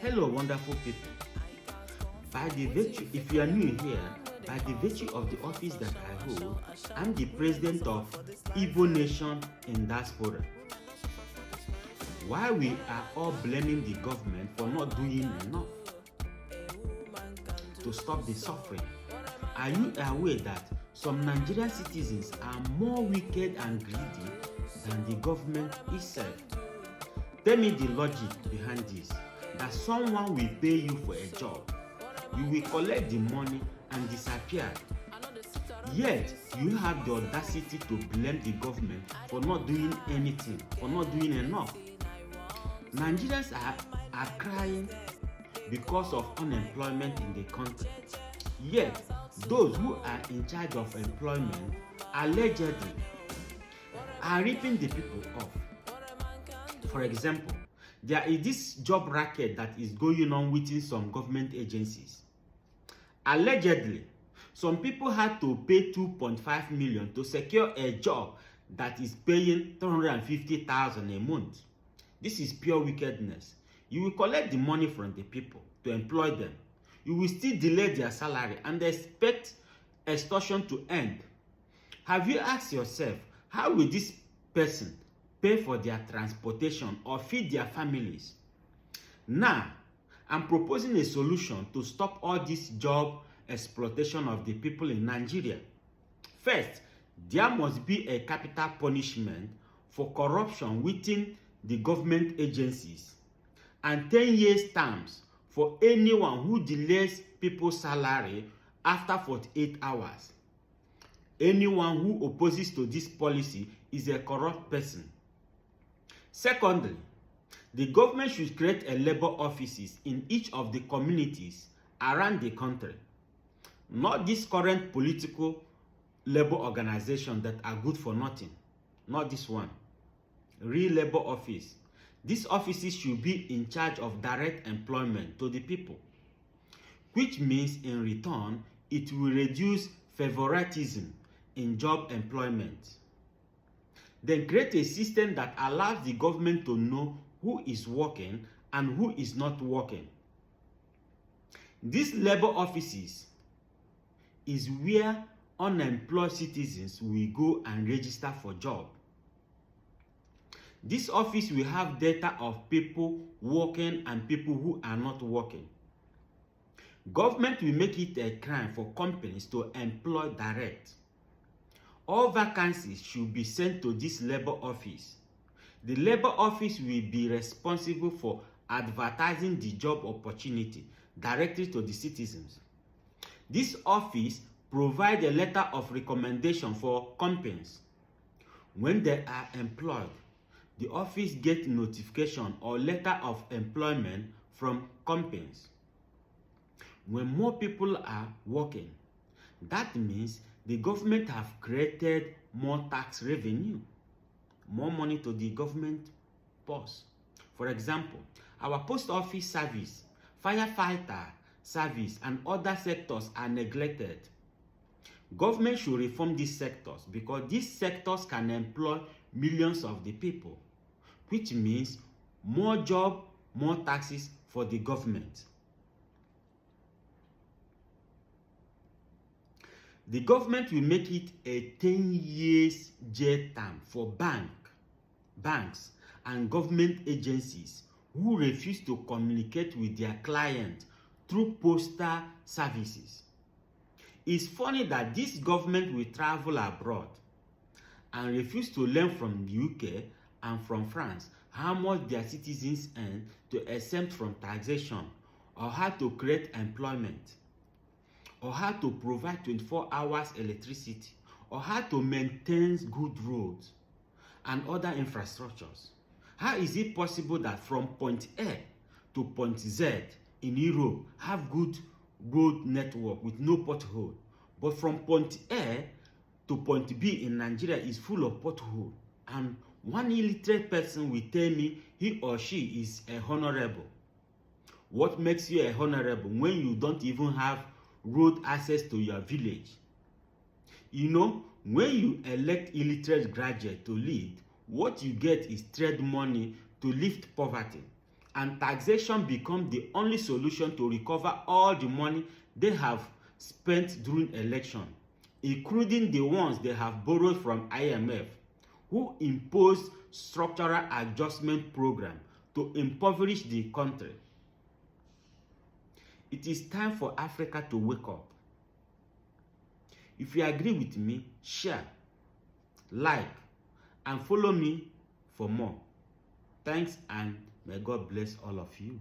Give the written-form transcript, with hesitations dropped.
Hello, wonderful people. By the virtue, if you are new here, by the virtue of the office that I hold, I'm the president of Igbo Nation in Diaspora. Why we are all blaming the government for not doing enough to stop the suffering? Are you aware that some Nigerian citizens are more wicked and greedy than the government itself? Tell me the logic behind this. That someone will pay you for a job, you will collect the money and disappear. Yet, you have the audacity to blame the government for not doing anything, for not doing enough. Nigerians are crying because of unemployment in the country. Yet, those who are in charge of employment allegedly are ripping the people off. For example, there is this job racket that is going on within some government agencies. Allegedly, some people had to pay 2.5 million to secure a job that is paying 350,000 a month. This is pure wickedness. You will collect the money from the people to employ them. You will still delay their salary and expect extortion to end. Have you asked yourself, how will this person pay for their transportation or feed their families? Now, I'm proposing a solution to stop all this job exploitation of the people in Nigeria. First, there must be a capital punishment for corruption within the government agencies and 10 years terms for anyone who delays people's salary after 48 hours. Anyone who opposes to this policy is a corrupt person. Secondly, the government should create a labor offices in each of the communities around the country. Not this current political labor organization that are good for nothing. Not this one. Real labor office. These offices should be in charge of direct employment to the people, which means in return, it will reduce favoritism in job employment. Then create a system that allows the government to know who is working and who is not working. These labor offices is where unemployed citizens will go and register for job. This office will have data of people working and people who are not working. Government will make it a crime for companies to employ direct. All vacancies should be sent to this labor office. The labor office will be responsible for advertising the job opportunity directly to the citizens. This office provides a letter of recommendation for companies. When they are employed, the office gets notification or letter of employment from companies. When more people are working, that means the government have created more tax revenue, more money to the government purse. For example, our post office service, firefighter service, and other sectors are neglected. Government should reform these sectors because these sectors can employ millions of the people, which means more job, more taxes for the government. The government will make it a 10 years jail term for banks and government agencies who refuse to communicate with their clients through postal services. It's funny that this government will travel abroad and refuse to learn from the UK and from France how much their citizens earn to exempt from taxation, or how to create employment, or how to provide 24 hours electricity, or how to maintain good roads and other infrastructures. How is it possible that from point A to point Z in Europe have good road network with no pothole, but from point A to point B in Nigeria is full of pothole, and one illiterate person will tell me he or she is a honorable? What makes you a honorable when you don't even have road access to your village? You know, when you elect illiterate graduate to lead, what you get is trade money to lift poverty and taxation become the only solution to recover all the money they have spent during election, including the ones they have borrowed from IMF, who imposed structural adjustment program to impoverish the country. It is time for Africa to wake up. If you agree with me, share, like, and follow me for more. Thanks, and may God bless all of you.